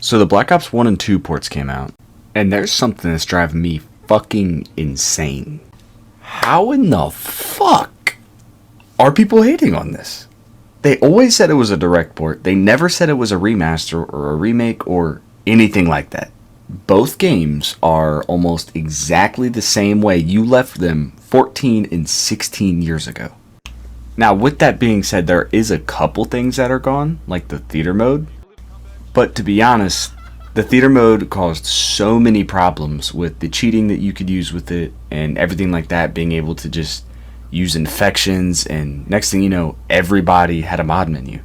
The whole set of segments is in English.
So the Black Ops 1 and 2 ports came out, and there's something that's driving me fucking insane. How in the fuck are people hating on this? They always said it was a direct port. They never said it was a remaster or a remake or anything like that. Both games are almost exactly the same way you left them 14 and 16 years ago. Now, with that being said, there is a couple things that are gone, like the theater mode. But to be honest, the theater mode caused so many problems with the cheating that you could use with it and everything like that, being able to just use infections, and next thing you know, everybody had a mod menu.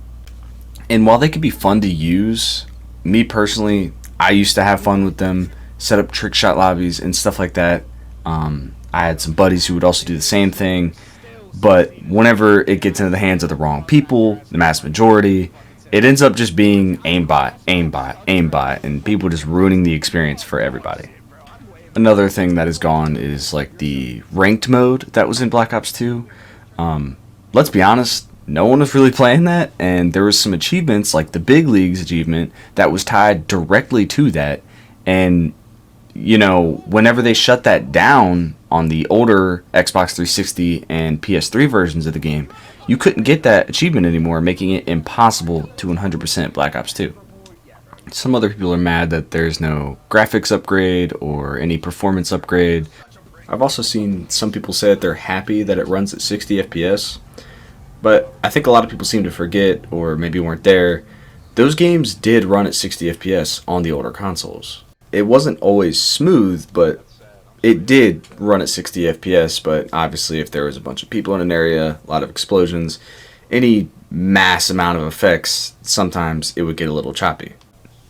And while they could be fun to use, me personally, I used to have fun with them, set up trick shot lobbies and stuff like that. I had some buddies who would also do the same thing, but whenever it gets into the hands of the wrong people, the mass majority, it ends up just being aimbot, aimbot, aimbot, and people just ruining the experience for everybody. Another thing that is gone is like the ranked mode that was in Black Ops 2. Let's be honest, no one was really playing that, and there was some achievements like the Big Leagues achievement that was tied directly to that. And you know, whenever they shut that down on the older Xbox 360 and PS3 versions of the game, you couldn't get that achievement anymore, making it impossible to 100% Black Ops 2. Some other people are mad that there's no graphics upgrade or any performance upgrade. I've also seen some people say that they're happy that it runs at 60 FPS, but I think a lot of people seem to forget, or maybe weren't there, those games did run at 60 FPS on the older consoles. It wasn't always smooth, but it did run at 60 FPS, but obviously if there was a bunch of people in an area, a lot of explosions, any mass amount of effects, sometimes it would get a little choppy.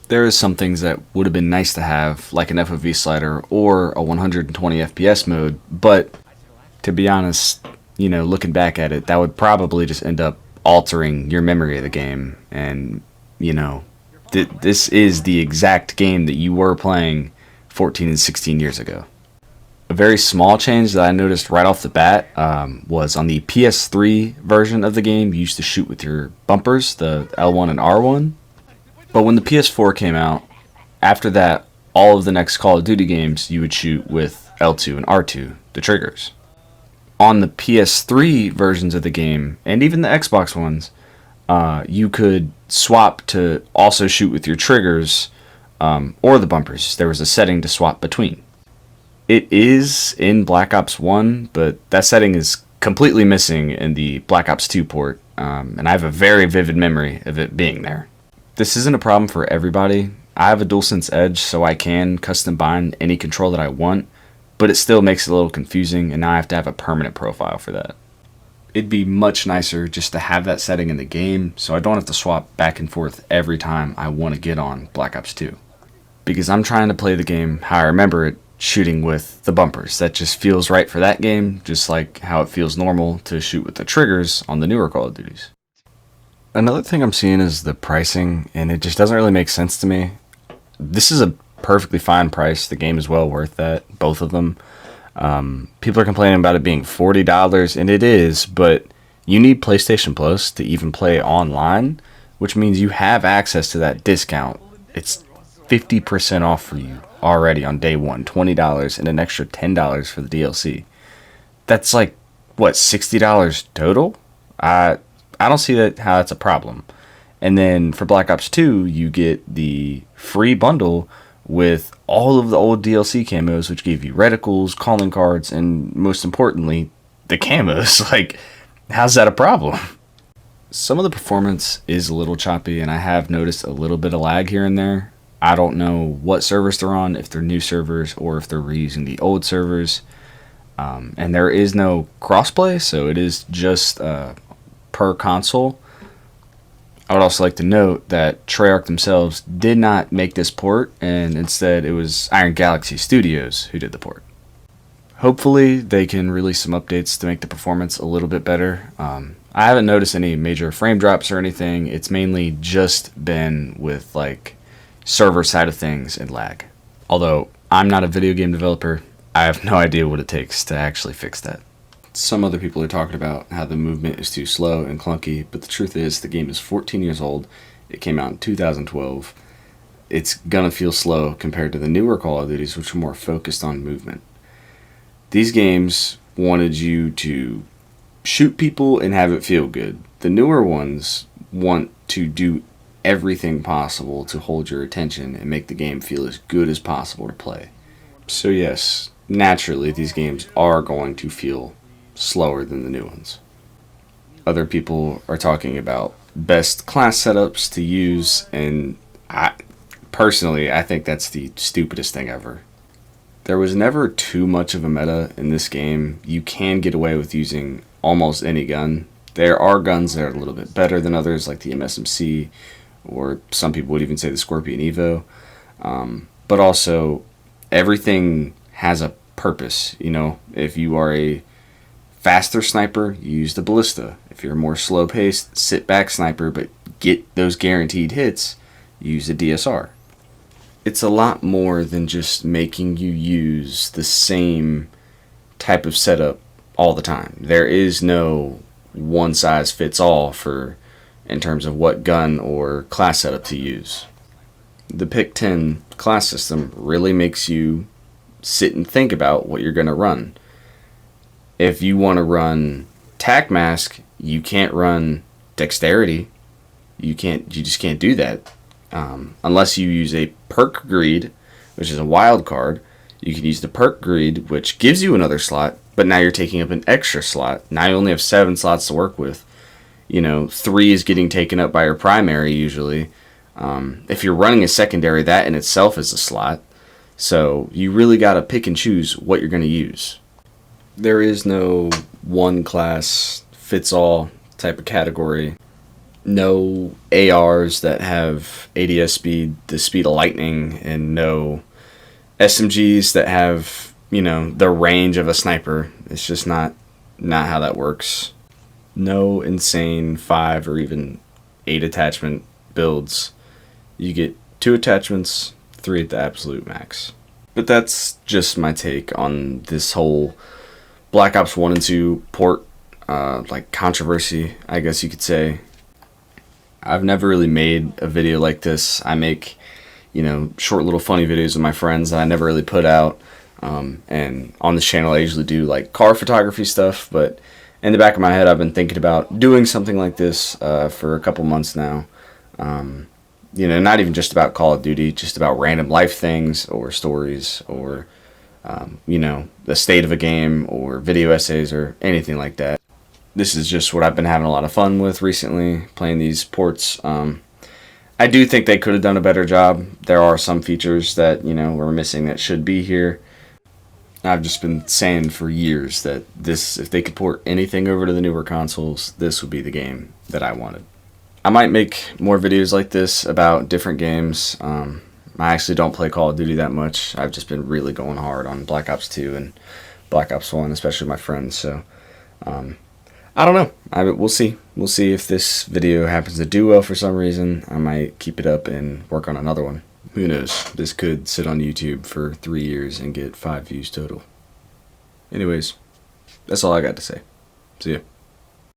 There is some things that would have been nice to have, like an FOV slider or a 120 FPS mode, but to be honest, you know, looking back at it, that would probably just end up altering your memory of the game, and, you know, this is the exact game that you were playing 14 and 16 years ago. A very small change that I noticed right off the bat was on the PS3 version of the game, you used to shoot with your bumpers, the L1 and R1. But when the PS4 came out, after that, all of the next Call of Duty games, you would shoot with L2 and R2, the triggers. On the PS3 versions of the game, and even the Xbox ones, you could swap to also shoot with your triggers or the bumpers. There was a setting to swap between. It is in Black Ops 1, but that setting is completely missing in the Black Ops 2 port, and I have a very vivid memory of it being there. This isn't a problem for everybody. I have a DualSense Edge, so I can custom bind any control that I want, but it still makes it a little confusing, and now I have to have a permanent profile for that. It'd be much nicer just to have that setting in the game, so I don't have to swap back and forth every time I want to get on Black Ops 2. Because I'm trying to play the game how I remember it, shooting with the bumpers. That just feels right for that game, just like how it feels normal to shoot with the triggers on the newer Call of Duties. Another thing I'm seeing is the pricing, and it just doesn't really make sense to me. This is a perfectly fine price. The game is well worth that, both of them. People are complaining about it being $40, and it is, but you need PlayStation Plus to even play online, which means you have access to that discount. It's 50% off for you already on day one, $20 and an extra $10 for the DLC. That's like, what, $60 total? I don't see how that's a problem. And then for Black Ops 2, you get the free bundle with all of the old DLC camos, which gave you reticles, calling cards, and most importantly, the camos. Like, how's that a problem? Some of the performance is a little choppy, and I have noticed a little bit of lag here and there. I don't know what servers they're on, if they're new servers or if they're reusing the old servers. And there is no crossplay, so it is just per console. I would also like to note that Treyarch themselves did not make this port, and instead it was Iron Galaxy Studios who did the port. Hopefully they can release some updates to make the performance a little bit better. I haven't noticed any major frame drops or anything. It's mainly just been with like server side of things and lag. Although I'm not a video game developer, I have no idea what it takes to actually fix that. Some other people are talking about how the movement is too slow and clunky, but the truth is the game is 14 years old. It came out in 2012. it's gonna feel slow compared to the newer Call of Duties, which are more focused on movement. These games wanted you to shoot people and have it feel good. The newer ones want to do everything possible to hold your attention and make the game feel as good as possible to play. So yes, naturally these games are going to feel slower than the new ones. Other people are talking about best class setups to use, and personally, I think that's the stupidest thing ever. There was never too much of a meta in this game. You can get away with using almost any gun. There are guns that are a little bit better than others, like the MSMC, or some people would even say the Scorpion Evo. But also, everything has a purpose. You know, if you are a faster sniper, you use the ballista. If you're a more slow-paced, sit-back sniper, but get those guaranteed hits, use a DSR. It's a lot more than just making you use the same type of setup all the time. There is no one-size-fits-all for in terms of what gun or class setup to use. The Pick-10 class system really makes you sit and think about what you're going to run. If you want to run Tac Mask, you can't run Dexterity. You just can't do that. Unless you use a Perk Greed, which is a wild card. You can use the Perk Greed, which gives you another slot, but now you're taking up an extra slot. Now you only have 7 slots to work with. 3 is getting taken up by your primary usually. If you're running a secondary, that in itself is a slot. So you really got to pick and choose what you're going to use. There is no one class fits all type of category. No ARs that have ADS speed, the speed of lightning, and no SMGs that have, the range of a sniper. It's just not how that works. No insane 5 or even 8 attachment builds. You get 2 attachments, 3 at the absolute max. But that's just my take on this whole Black Ops 1 and 2 port, controversy, I guess you could say. I've never really made a video like this. I make, short little funny videos with my friends that I never really put out. And on this channel I usually do car photography stuff, but in the back of my head I've been thinking about doing something like this for a couple months now. Not even just about Call of Duty, just about random life things or stories or, the state of a game or video essays or anything like that. This is just what I've been having a lot of fun with recently, playing these ports. I do think they could have done a better job. There are some features that, we're missing that should be here. I've just been saying for years that if they could port anything over to the newer consoles, this would be the game that I wanted. I might make more videos like this about different games. I actually don't play Call of Duty that much. I've just been really going hard on Black Ops 2 and Black Ops 1, especially with my friends. So, I don't know. We'll see. We'll see if this video happens to do well for some reason. I might keep it up and work on another one. Who knows? This could sit on YouTube for 3 years and get 5 views total. Anyways, that's all I got to say. See ya.